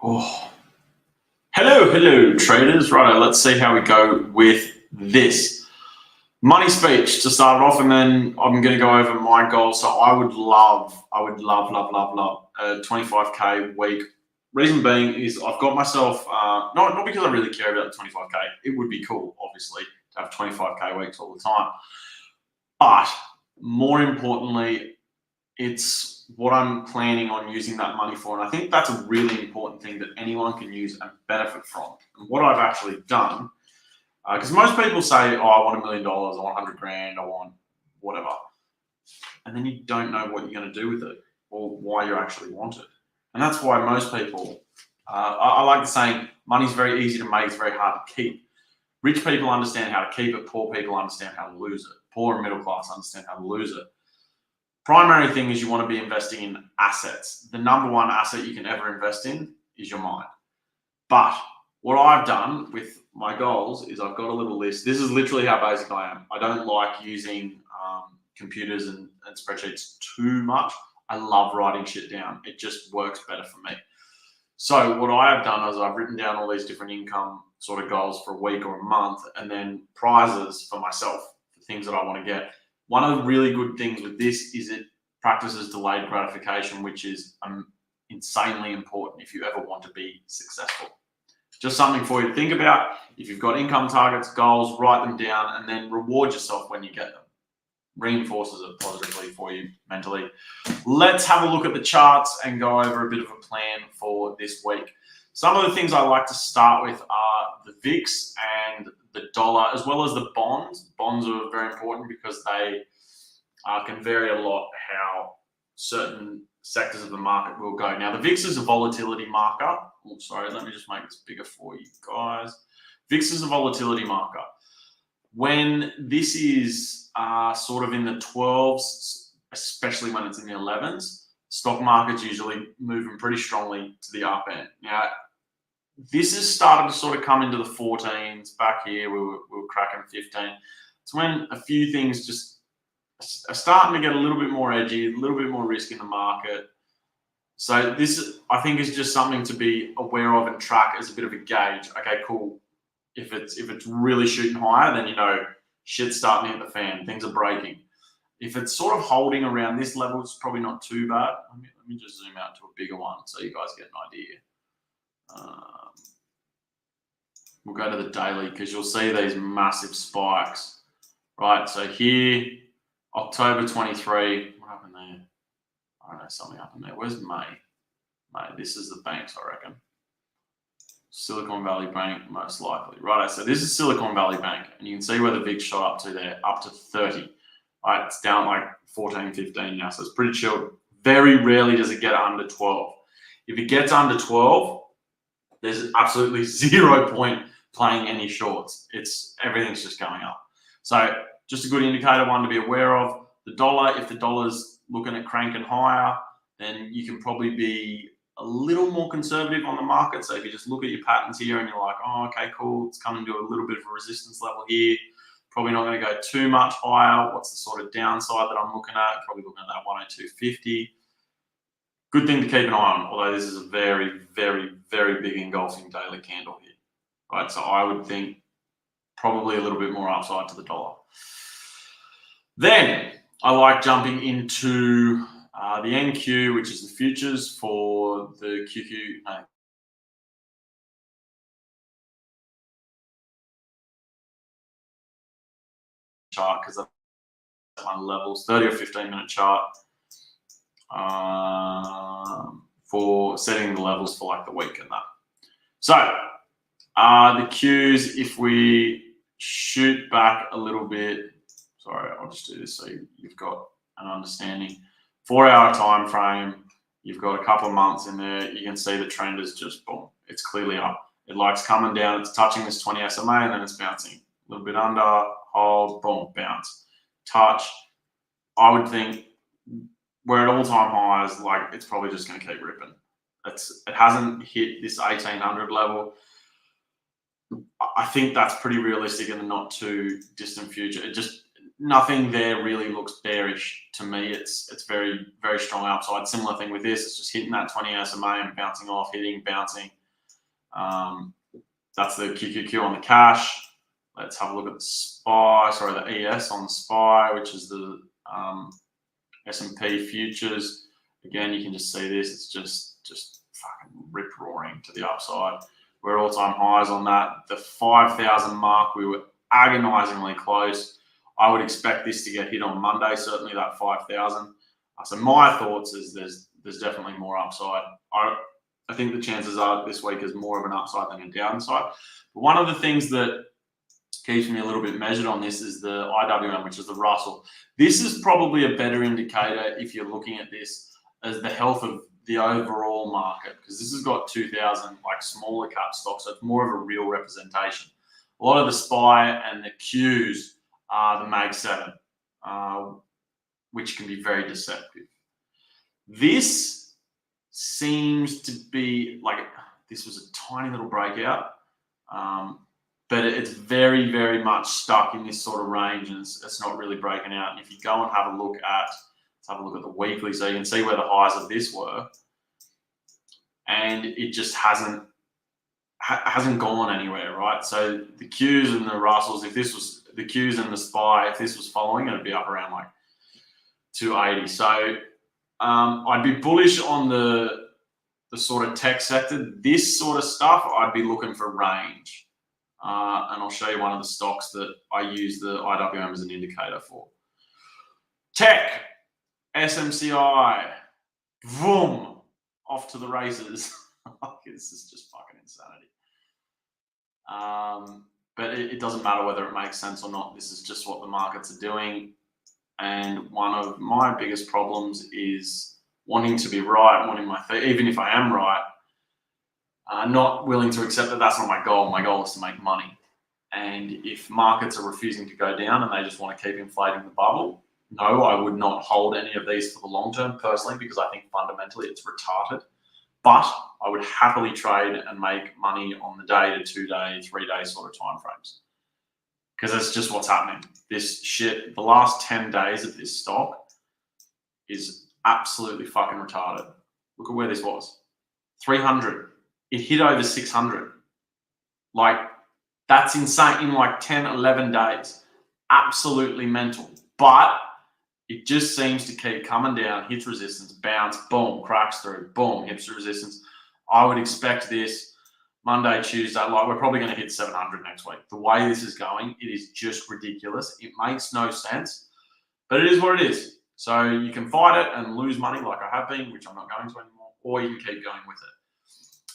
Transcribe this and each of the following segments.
Oh, hello, traders. Right, let's see how we go with this money speech to start it off, and then I'm going to go over my goals. So I would love a 25k week. Reason being is I've got myself not because I really care about the 25k. It would be cool, obviously, to have 25k weeks all the time, but more importantly, it's what I'm planning on using that money for. And I think that's a really important thing that anyone can use and benefit from. And what I've actually done, because most people say, oh, I want $1 million, I want 100 grand, I want whatever. And then you don't know what you're going to do with it or why you actually want it. And that's why most people, I like the saying, money's very easy to make, it's very hard to keep. Rich people understand how to keep it, poor people understand how to lose it. Poor and middle class understand how to lose it. Primary thing is you want to be investing in assets. The number one asset you can ever invest in is your mind. But what I've done with my goals is I've got a little list. This is literally how basic I am. I don't like using computers and spreadsheets too much. I love writing shit down. It just works better for me. So what I have done is I've written down all these different income sort of goals for a week or a month, and then prizes for myself, for things that I want to get. One of the really good things with this is it practices delayed gratification, which is insanely important if you ever want to be successful. Just something for you to think about. If you've got income targets, goals, write them down and then reward yourself when you get them. Reinforces it positively for you mentally. Let's have a look at the charts and go over a bit of a plan for this week. Some of the things I like to start with are the VIX and the dollar, as well as the bonds. Bonds are very important because they can vary a lot how certain sectors of the market will go. Now, the VIX is a volatility marker. Oh, sorry, let me just make this bigger for you guys. VIX is a volatility marker. When this is sort of in the 12s, especially when it's in the 11s, stock market's usually moving pretty strongly to the up end. Now, this has started to sort of come into the 14s. Back here, we were cracking 15. It's when a few things just are starting to get a little bit more edgy, a little bit more risk in the market. So this, I think, is just something to be aware of and track as a bit of a gauge. Okay, cool. If it's really shooting higher, then you know shit's starting to hit the fan. Things are breaking. If it's sort of holding around this level, it's probably not too bad. Let me just zoom out to a bigger one so you guys get an idea. We'll go to the daily because you'll see these massive spikes, right? So here, October 23, what happened there? I don't know, something happened there. Where's May? May, this is the banks, I reckon. Silicon Valley Bank, most likely. Right, so this is Silicon Valley Bank, and you can see where the VIX shot up to there, up to 30. Right, it's down like 14, 15 now, so it's pretty chilled. Very rarely does it get under 12. If it gets under 12, there's absolutely 0 point playing any shorts. Everything's just going up. So just a good indicator, one to be aware of. The dollar, if the dollar's looking at cranking higher, then you can probably be a little more conservative on the market. So if you just look at your patterns here and you're like, oh, okay, cool, it's coming to a little bit of a resistance level here. Probably not going to go too much higher. What's the sort of downside that I'm looking at? Probably looking at that 102.50. Good thing to keep an eye on, although this is a very, very, very big engulfing daily candle here, right? So I would think probably a little bit more upside to the dollar. Then I like jumping into the NQ, which is the futures for the QQ. Chart, because that's my levels, 30 or 15-minute chart for setting the levels for like the week and that. So the Qs, if we shoot back a little bit, sorry, I'll just do this so you've got an understanding. 4-hour time frame, you've got a couple of months in there. You can see the trend is just boom, it's clearly up. It likes coming down, it's touching this 20 SMA and then it's bouncing a little bit under, hold, boom, bounce, touch. I would think we're at all-time highs, like it's probably just going to keep ripping. It hasn't hit this 1800 level. I think that's pretty realistic in the not too distant future. nothing there really looks bearish to me. It's very, very strong upside. Similar thing with this. It's just hitting that 20 SMA and bouncing off, hitting, bouncing. That's the QQQ on the cash. Let's have a look at the SPY. Sorry, the ES on the SPY, which is the S&P futures. Again, you can just see this. It's just fucking rip roaring to the upside. We're all-time highs on that. The 5,000 mark, we were agonizingly close. I would expect this to get hit on Monday, certainly that 5,000. So my thoughts is there's definitely more upside. I think the chances are this week is more of an upside than a downside. But one of the things that keeps me a little bit measured on this is the IWM, which is the Russell. This is probably a better indicator if you're looking at this as the health of the overall market, because this has got 2,000 like smaller cap stocks, so it's more of a real representation. A lot of the SPY and the Qs are the Mag 7, which can be very deceptive. This seems to be like, this was a tiny little breakout, but it's very, very much stuck in this sort of range, and it's not really breaking out. And if you go and have a look at, let's have a look at the weekly, so you can see where the highs of this were, and it just hasn't gone anywhere, right? So the Qs and the Russells, if this was the Qs and the SPY, if this was following, it'd be up around like 280. So I'd be bullish on the sort of tech sector. This sort of stuff, I'd be looking for range. And I'll show you one of the stocks that I use the IWM as an indicator for. Tech, SMCI, boom, off to the races. This is just fucking insanity. But it doesn't matter whether it makes sense or not. This is just what the markets are doing. And one of my biggest problems is wanting to be right, even if I am right, not willing to accept that that's not my goal. My goal is to make money. And if markets are refusing to go down and they just want to keep inflating the bubble, no, I would not hold any of these for the long term personally, because I think fundamentally it's retarded. But I would happily trade and make money on the day to 2 day, 3 day sort of time frames, because that's just what's happening. This shit, the last 10 days of this stock is absolutely fucking retarded. Look at where this was. 300. It hit over 600. Like, that's insane in like 10, 11 days. Absolutely mental. But it just seems to keep coming down, hits resistance, bounce, boom, cracks through, boom, hits resistance. I would expect this Monday, Tuesday, like we're probably going to hit 700 next week. The way this is going, it is just ridiculous. It makes no sense, but it is what it is. So you can fight it and lose money like I have been, which I'm not going to anymore, or you can keep going with it.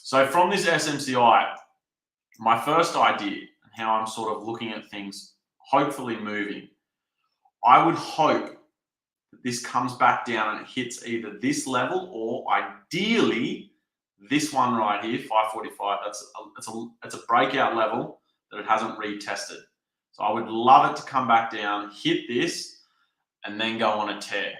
So from this SMCI, my first idea and how I'm sort of looking at things, hopefully moving, I would hope that this comes back down and it hits either this level or ideally this one right here, 545. It's a breakout level that it hasn't retested. So I would love it to come back down, hit this, and then go on a tear.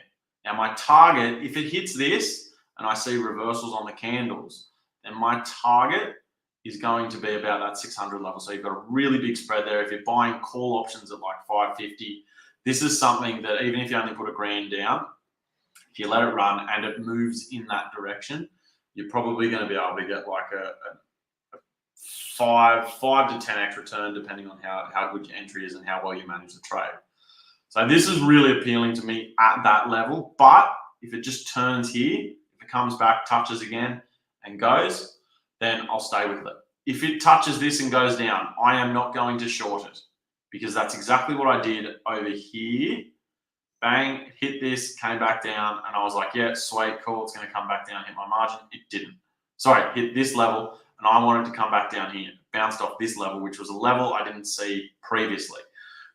Now my target, if it hits this and I see reversals on the candles, then my target is going to be about that 600 level. So you've got a really big spread there. If you're buying call options at like 550, this is something that even if you only put $1,000 down, if you let it run and it moves in that direction, you're probably going to be able to get like a 5 to 10x return, depending on how good your entry is and how well you manage the trade. So this is really appealing to me at that level. But if it just turns here, if it comes back, touches again and goes, then I'll stay with it. If it touches this and goes down, I am not going to short it, because that's exactly what I did over here. Bang, hit this, came back down, and I was like, yeah, sweet, cool, it's going to come back down, hit my margin. It didn't. Sorry, hit this level, and I wanted to come back down here. It bounced off this level, which was a level I didn't see previously.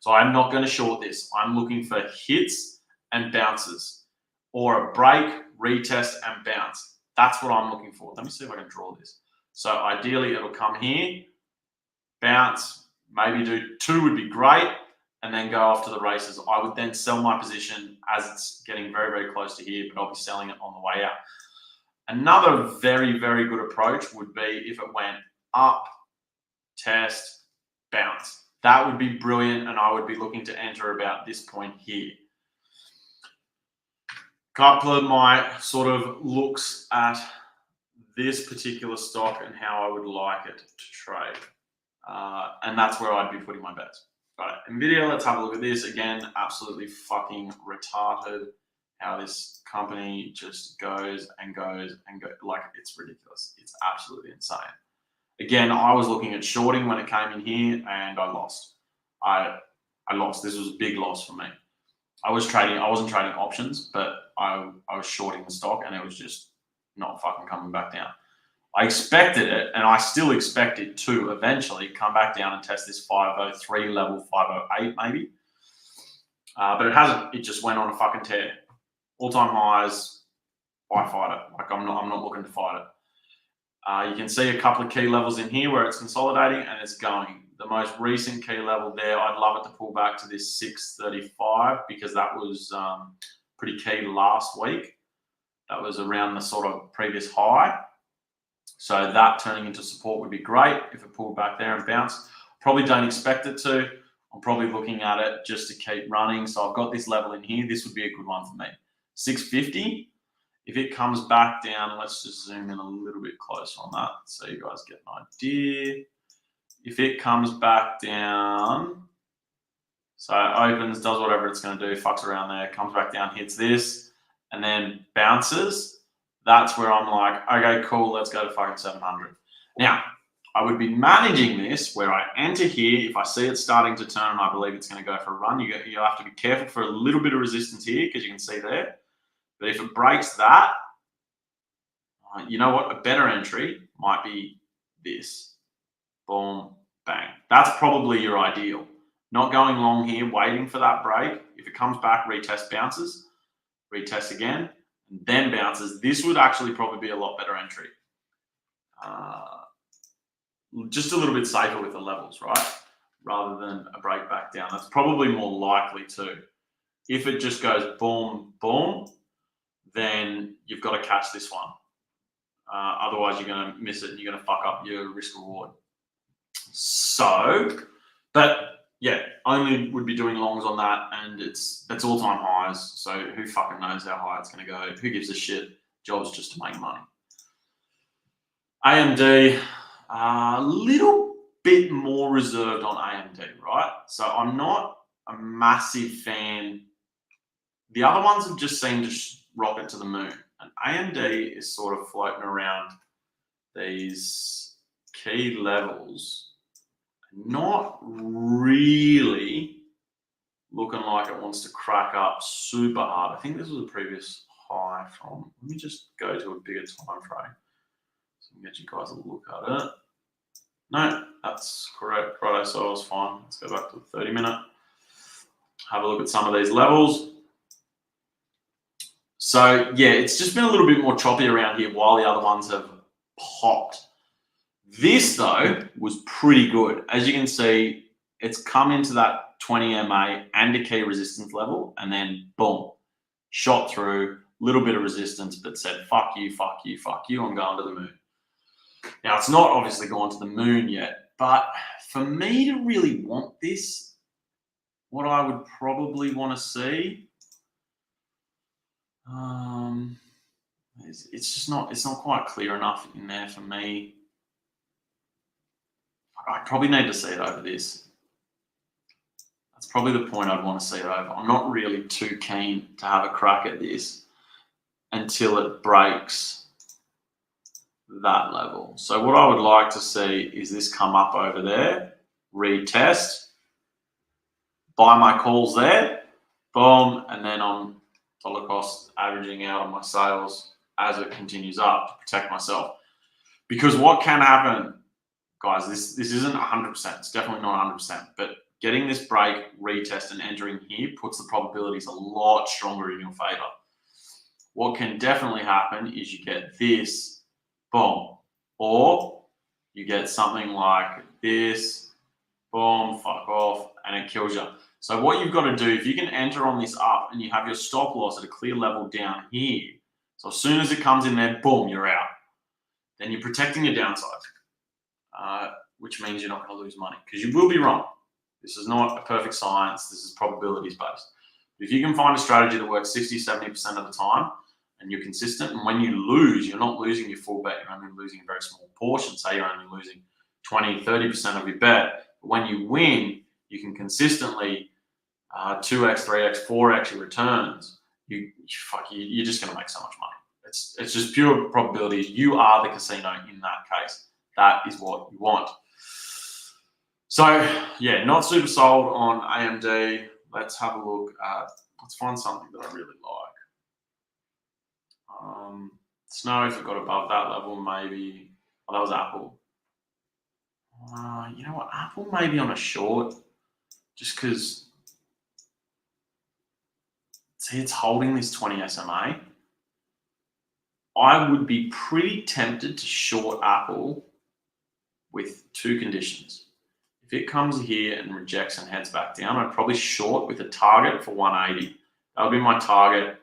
So I'm not going to short this. I'm looking for hits and bounces, or a break, retest, and bounce. That's what I'm looking for. Let me see if I can draw this. So ideally, it'll come here, bounce, maybe do 2 would be great, and then go off to the races. I would then sell my position as it's getting very, very close to here, but I'll be selling it on the way out. Another very, very good approach would be if it went up, test, bounce. that would be brilliant, and I would be looking to enter about this point here. Couple of my sort of looks at this particular stock and how I would like it to trade. And that's where I'd be putting my bets. Right, NVIDIA, let's have a look at this. Again, absolutely fucking retarded how this company just goes and goes and goes. Like, it's ridiculous. It's absolutely insane. Again, I was looking at shorting when it came in here and I lost. I lost. This was a big loss for me. I wasn't trading options, but I was shorting the stock and it was just not fucking coming back down. I expected it, and I still expect it to eventually come back down and test this 503 level, 508 maybe. But it hasn't. It just went on a fucking tear. All-time highs. I fight it. Like, I'm not looking to fight it. You can see a couple of key levels in here where it's consolidating and it's going. The most recent key level there, I'd love it to pull back to this 635 because that was pretty key last week. That was around the sort of previous high. So that turning into support would be great if it pulled back there and bounced. Probably don't expect it to. I'm probably looking at it just to keep running. So I've got this level in here. This would be a good one for me. 650. If it comes back down, let's just zoom in a little bit closer on that so you guys get an idea. If it comes back down, so it opens, does whatever it's going to do, fucks around there, comes back down, hits this, and then bounces, that's where I'm like, okay, cool, let's go to fucking 700. Now, I would be managing this where I enter here. If I see it starting to turn and I believe it's going to go for a run, you have to be careful for a little bit of resistance here because you can see there. But if it breaks that, you know what? A better entry might be this. Boom, bang. That's probably your ideal. Not going long here, waiting for that break. If it comes back, retest, bounces, retest again, and then bounces. This would actually probably be a lot better entry. Just a little bit safer with the levels, right? Rather than a break back down. That's probably more likely too. If it just goes boom, boom, then you've got to catch this one. Otherwise, you're going to miss it and you're going to fuck up your risk reward. So, but yeah, only would be doing longs on that, and that's all-time highs. So who fucking knows how high it's going to go? Who gives a shit? Job's just to make money. AMD, a little bit more reserved on AMD, right? So I'm not a massive fan. The other ones have just seemed to rocket to the moon, and AMD is sort of floating around these key levels. Not really looking like it wants to crack up super hard. I think this was a previous high from, let me just go to a bigger time frame so I can get you guys a look at it. No, that's correct. Right, so I was fine. Let's go back to the 30-minute. Have a look at some of these levels. So yeah, it's just been a little bit more choppy around here while the other ones have popped. This, though, was pretty good. As you can see, it's come into that 20 MA and a key resistance level, and then boom, shot through, little bit of resistance, but said, fuck you, fuck you, fuck you, I'm going to the moon. Now, it's not obviously gone to the moon yet, but for me to really want this, what I would probably want to see, it's not quite clear enough in there for me. I probably need to see it over this. That's probably the point I'd want to see it over. I'm not really too keen to have a crack at this until it breaks that level. So what I would like to see is this come up over there, retest, buy my calls there, boom, and then I'm dollar cost averaging out on my sales as it continues up to protect myself. Because what can happen, guys, this isn't 100%. It's definitely not 100%. But getting this break, retest, and entering here puts the probabilities a lot stronger in your favor. What can definitely happen is you get this, boom, or you get something like this, boom, fuck off, and it kills you. So what you've got to do, if you can enter on this up and you have your stop loss at a clear level down here, so as soon as it comes in there, boom, you're out. Then you're protecting your downside. Which means you're not going to lose money because you will be wrong. This is not a perfect science. This is probabilities based. If you can find a strategy that works 60, 70% of the time and you're consistent, and when you lose, you're not losing your full bet, you're only losing a very small portion. Say you're only losing 20, 30% of your bet. But when you win, you can consistently 2x, 3x, 4x your returns. You're just going to make so much money. It's just pure probabilities. You are the casino in that case. That is what you want. So yeah, not super sold on AMD. Let's have a look at, let's find something that I really like. Snow, if it got above that level, maybe. Oh, that was Apple. You know what? Apple maybe on a short, just because, see, it's holding this 20 SMA. I would be pretty tempted to short Apple with two conditions. If it comes here and rejects and heads back down, I'd probably short with a target for 180. That would be my target.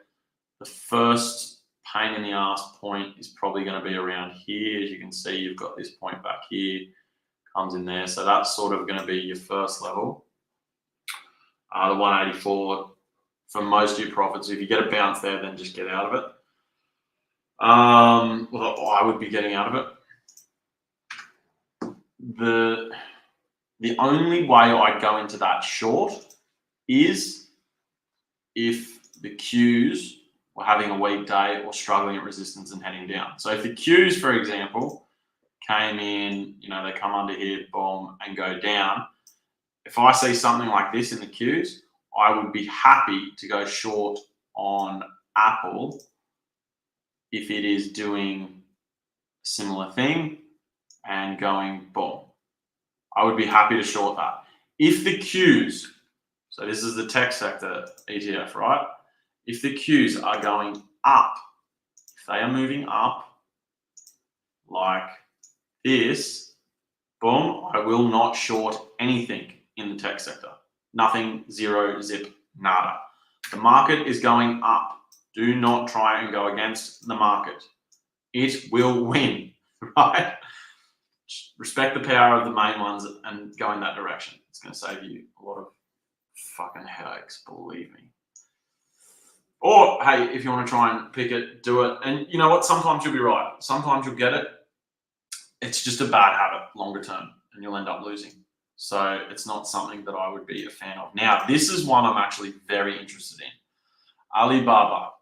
The first pain in the ass point is probably going to be around here. As you can see, you've got this point back here, comes in there. So that's sort of going to be your first level. The 184 for most of your profits. If you get a bounce there, then just get out of it. Well, I would be getting out of it. The only way I'd go into that short is if the Qs were having a weak day or struggling at resistance and heading down. So if the Qs, for example, came in, they come under here, boom, and go down. If I see something like this in the Qs, I would be happy to go short on Apple if it is doing a similar thing and going boom. I would be happy to short that. If the Qs, so this is the tech sector ETF, right? If the Qs are going up, if they are moving up like this, boom, I will not short anything in the tech sector. Nothing, zero, zip, nada. The market is going up. Do not try and go against the market. It will win, right? Respect the power of the main ones and go in that direction. It's going to save you a lot of fucking headaches, believe me. Or, hey, if you want to try and pick it, do it. And you know what? Sometimes you'll be right. Sometimes you'll get it. It's just a bad habit longer term, and you'll end up losing. So it's not something that I would be a fan of. Now, this is one I'm actually very interested in. Alibaba.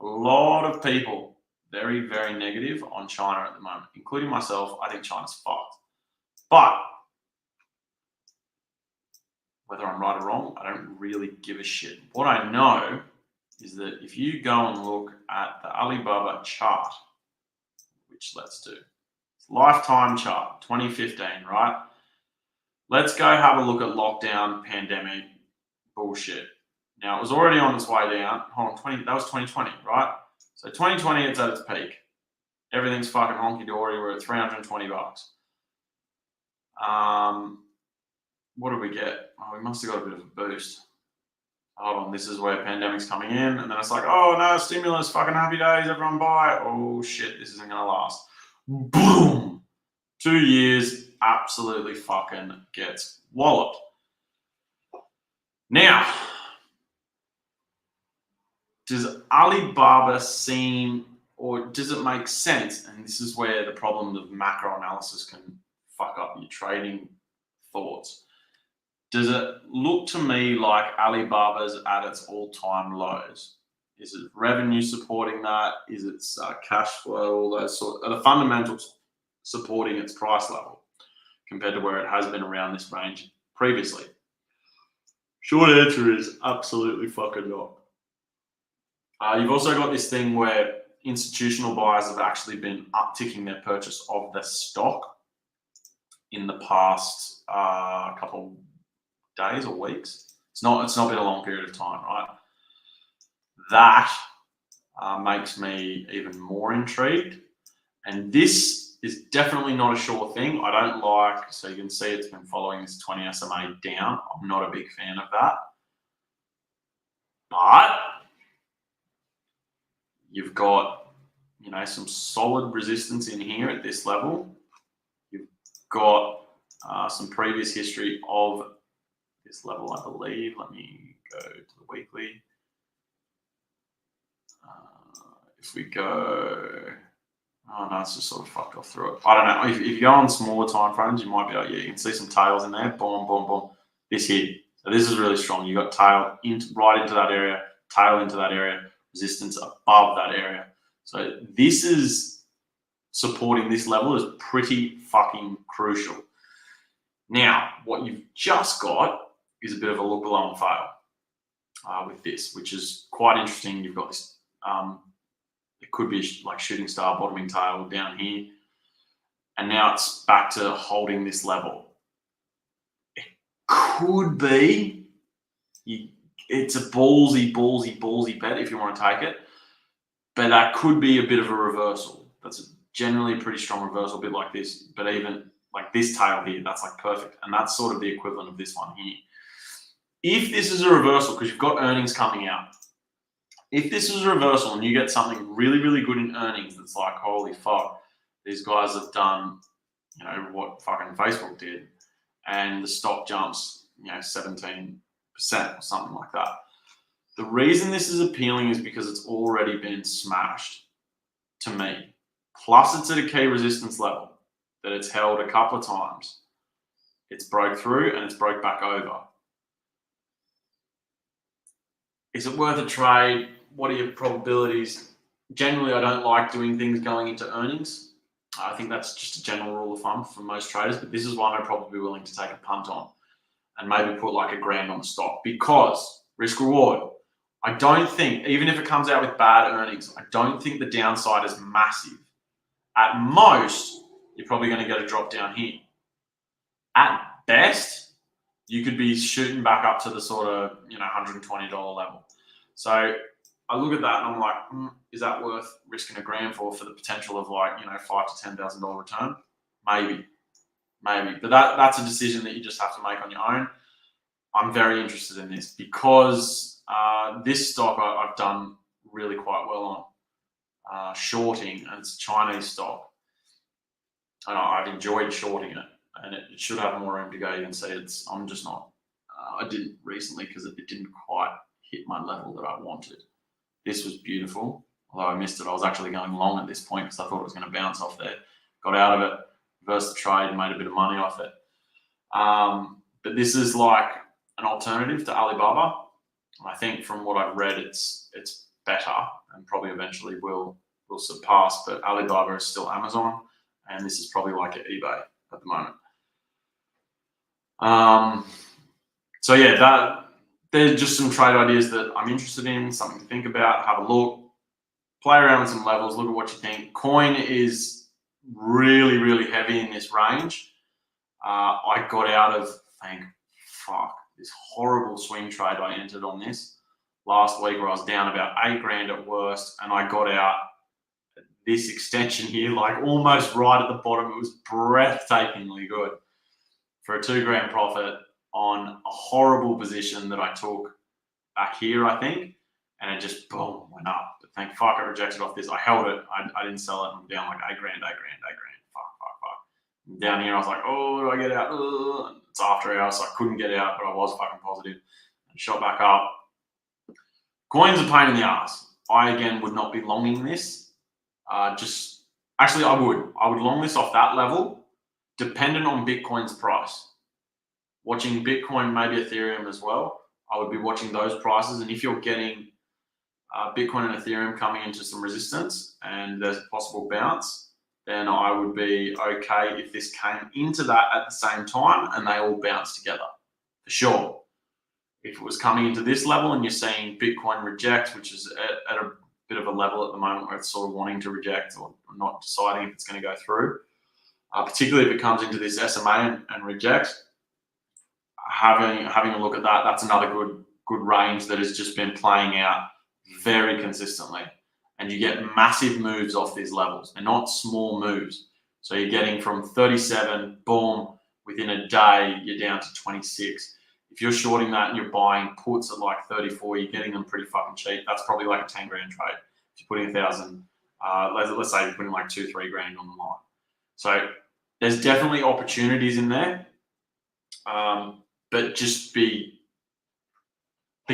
A lot of people very, very negative on China at the moment, including myself. I think China's fucked. But whether I'm right or wrong, I don't really give a shit. What I know is that if you go and look at the Alibaba chart, which let's do, it's lifetime chart, 2015, right? Let's go have a look at lockdown, pandemic, bullshit. Now, it was already on its way down. Hold on, that was 2020, right? So 2020, it's at its peak. Everything's fucking honky-dory. We're at 320 bucks. What did we get? Oh, we must have got a bit of a boost. Hold on, this is where pandemic's coming in. And then it's like, oh, no, stimulus, fucking happy days, everyone buy. Oh, shit, this isn't going to last. Boom! 2 years, absolutely fucking gets walloped. Now, does Alibaba seem, or does it make sense? And this is where the problem of macro analysis can fuck up your trading thoughts. Does it look to me like Alibaba's at its all-time lows? Is it revenue supporting that? Is it cash flow? All those sort of, are the fundamentals supporting its price level compared to where it has been around this range previously? Short answer is absolutely fucking not. You've also got this thing where institutional buyers have actually been upticking their purchase of the stock in the past couple days or weeks. It's not been a long period of time, right? That makes me even more intrigued. And this is definitely not a sure thing. I don't like, so you can see it's been following this 20 SMA down. I'm not a big fan of that. But you've got, some solid resistance in here at this level. You've got some previous history of this level, I believe. Let me go to the weekly. If we go, oh no, it's just sort of fucked off through it. I don't know. If you go on smaller time frames, you might be like, yeah, you can see some tails in there. Boom, boom, boom. This here. So this is really strong. You got tail right into that area, tail into that area, resistance above that area. So this is supporting this level is pretty fucking crucial. Now, what you've just got is a bit of a look below and fail with this, which is quite interesting. You've got this, it could be like shooting star bottoming tail down here. And now it's back to holding this level. It could be, it's a ballsy bet if you want to take it. But that could be a bit of a reversal. That's generally a pretty strong reversal, a bit like this. But even like this tail here, that's like perfect. And that's sort of the equivalent of this one here. If this is a reversal, because you've got earnings coming out, if this is a reversal and you get something really, really good in earnings that's like, holy fuck, these guys have done, you know, what fucking Facebook did, and the stock jumps, you know, 17% or something like that. The reason this is appealing is because it's already been smashed to me. Plus it's at a key resistance level that it's held a couple of times. It's broke through and it's broke back over. Is it worth a trade? What are your probabilities? Generally, I don't like doing things going into earnings. I think that's just a general rule of thumb for most traders, but this is one I'd probably be willing to take a punt on and maybe put like $1,000 on the stock, because risk reward. I don't think, even if it comes out with bad earnings, I don't think the downside is massive. At most, you're probably going to get a drop down here. At best, you could be shooting back up to the sort of, you know, $120 level. So I look at that and I'm like, is that worth risking $1,000 for the potential of like, you know, $5,000 to $10,000 return? Maybe. But that's a decision that you just have to make on your own. I'm very interested in this because this stock I've done really quite well on shorting, and it's a Chinese stock. And I've enjoyed shorting it, and it should have more room to go. You can see I'm just not. I didn't recently because it didn't quite hit my level that I wanted. This was beautiful, although I missed it. I was actually going long at this point because I thought it was going to bounce off there. Got out of it, reversed the trade, made a bit of money off it. But this is like an alternative to Alibaba. I think from what I've read, it's better and probably eventually will surpass. But Alibaba is still Amazon, and this is probably like at eBay at the moment. So yeah, there's just some trade ideas that I'm interested in, something to think about, have a look, play around with some levels, look at what you think. Coin is really, really heavy in this range. I got out of, this horrible swing trade I entered on this last week where I was down about $8,000 at worst, and I got out this extension here, like almost right at the bottom. It was breathtakingly good for a $2,000 profit on a horrible position that I took back here, I think, and it just boom went up. But thank fuck it rejected off this. I held it. I didn't sell it. I'm down like $8,000. Fuck. And down here, I was like, oh, do I get out? It's after hours, so I couldn't get out, but I was fucking positive. And shot back up. Coin's a pain in the ass. I again would not be longing this. Actually, I would. I would long this off that level, dependent on Bitcoin's price. Watching Bitcoin, maybe Ethereum as well. I would be watching those prices, and if you're getting Bitcoin and Ethereum coming into some resistance and there's a possible bounce, then I would be okay if this came into that at the same time and they all bounce together, for sure. If it was coming into this level and you're seeing Bitcoin reject, which is at a bit of a level at the moment where it's sort of wanting to reject or not deciding if it's going to go through, particularly if it comes into this SMA and reject, having a look at that, that's another good range that has just been playing out very consistently. And you get massive moves off these levels. They're not small moves. So you're getting from 37, boom, within a day, you're down to 26. If you're shorting that and you're buying puts at like 34, you're getting them pretty fucking cheap. That's probably like a $10,000 trade. If you're putting 1,000, let's say you're putting like $2,000, $3,000 on the line. So there's definitely opportunities in there. but just be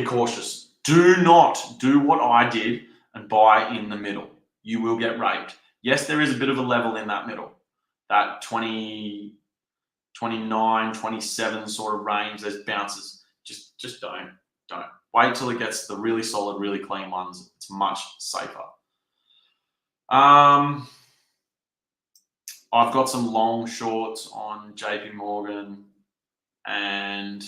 cautious. Do not do what I did and buy in the middle. You will get raped. Yes, there is a bit of a level in that middle, that 20, 29, 27 sort of range. There's bounces. Just don't. Wait till it gets to the really solid, really clean ones. It's much safer. I've got some long shorts on JP Morgan and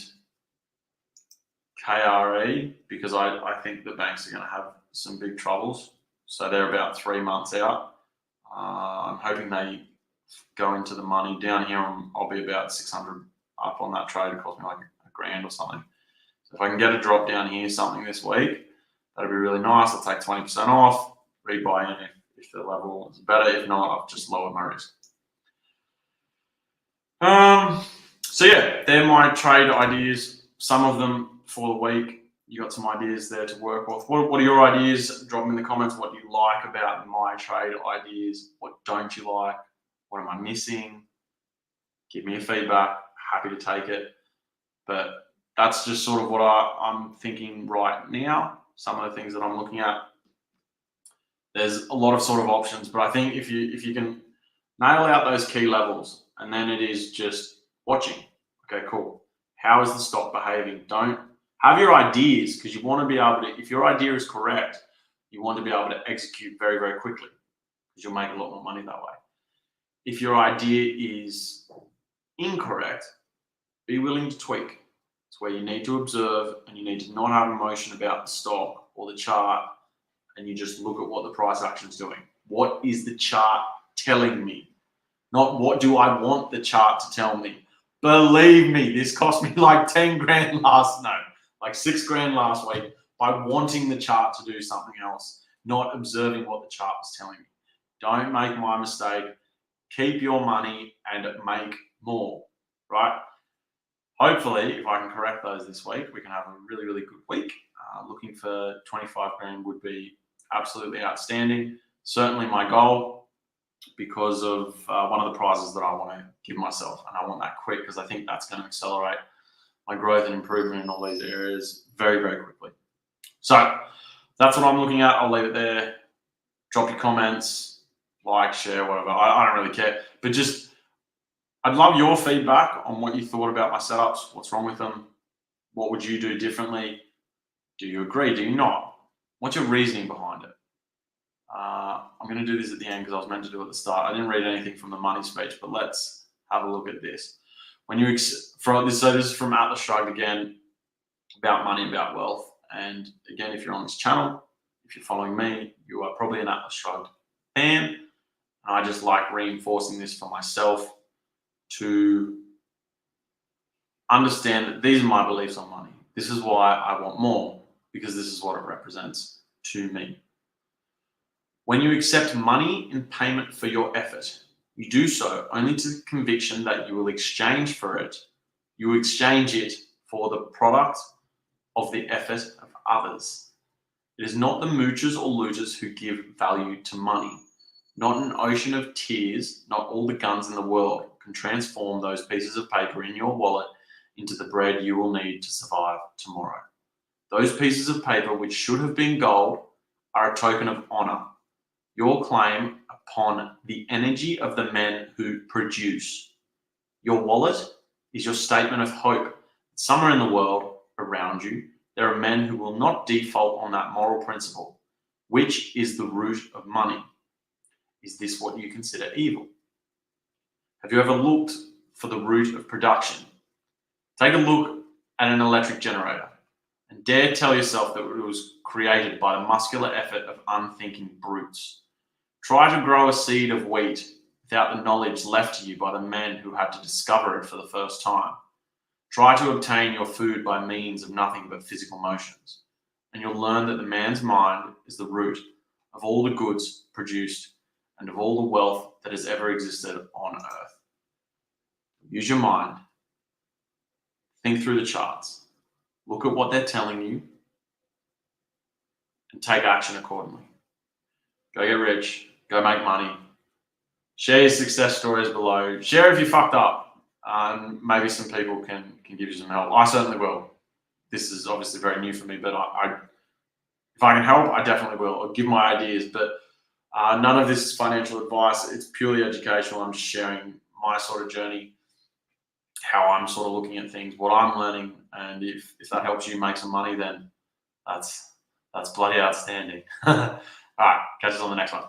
KRE because I think the banks are going to have some big troubles. So they're about 3 months out. I'm hoping they go into the money. Down here, I'll be about 600 up on that trade. It cost me like $1,000 or something. So if I can get a drop down here, something this week, that'd be really nice. I'll take 20% off, rebuy in if the level is better. If not, I've just lowered my risk. So yeah, they're my trade ideas. Some of them for the week. You got some ideas there to work with. What are your ideas? Drop them in the comments. What do you like about my trade ideas? What don't you like? What am I missing? Give me a feedback. Happy to take it. But that's just sort of what I'm thinking right now. Some of the things that I'm looking at. There's a lot of sort of options, but I think if you can nail out those key levels, and then it is just watching. Okay, cool. How is the stock behaving? Don't have your ideas, because you want to be able to, if your idea is correct, you want to be able to execute very, very quickly, because you'll make a lot more money that way. If your idea is incorrect, be willing to tweak. It's where you need to observe and you need to not have emotion about the stock or the chart, and you just look at what the price action is doing. What is the chart telling me? Not what do I want the chart to tell me. Believe me, this cost me like 10 grand like 6 grand last week by wanting the chart to do something else, not observing what the chart was telling me. Don't make my mistake. Keep your money and make more, right? Hopefully, if I can correct those this week, we can have a really, really good week. Looking for 25 grand would be absolutely outstanding. Certainly my goal, because of one of the prizes that I want to give myself, and I want that quick because I think that's going to accelerate my growth and improvement in all these areas very, very quickly. So that's what I'm looking at. I'll leave it there. Drop your comments, like, share, whatever. I don't really care, but just I'd love your feedback on what you thought about my setups. What's wrong with them? What would you do differently? Do you agree? Do you not? What's your reasoning behind it? I'm going to do this at the end because I was meant to do it at the start. I didn't read anything from the money speech, but let's have a look at this. When you so this is from Atlas Shrugged again, about money, about wealth. And again, if you're on this channel, if you're following me, you are probably an Atlas Shrugged fan. And I just like reinforcing this for myself to understand that these are my beliefs on money. This is why I want more, because this is what it represents to me. When you accept money in payment for your effort, you do so only to the conviction that you will exchange for it. You exchange it for the product of the effort of others. It is not the moochers or looters who give value to money. Not an ocean of tears, not all the guns in the world can transform those pieces of paper in your wallet into the bread you will need to survive tomorrow. Those pieces of paper, which should have been gold, are a token of honor. Your claim upon the energy of the men who produce. Your wallet is your statement of hope. Somewhere in the world around you, there are men who will not default on that moral principle, which is the root of money. Is this what you consider evil? Have you ever looked for the root of production? Take a look at an electric generator and dare tell yourself that it was created by the muscular effort of unthinking brutes. Try to grow a seed of wheat without the knowledge left to you by the men who had to discover it for the first time. Try to obtain your food by means of nothing but physical motions, and you'll learn that the man's mind is the root of all the goods produced and of all the wealth that has ever existed on earth. Use your mind. Think through the charts. Look at what they're telling you and take action accordingly. Go get rich. Go make money. Share your success stories below. Share if you fucked up. Maybe some people can give you some help. I certainly will. This is obviously very new for me, but if I can help, I definitely will. I'll give my ideas, but none of this is financial advice. It's purely educational. I'm just sharing my sort of journey, how I'm sort of looking at things, what I'm learning, and if that helps you make some money, then that's bloody outstanding. All right, catch us on the next one.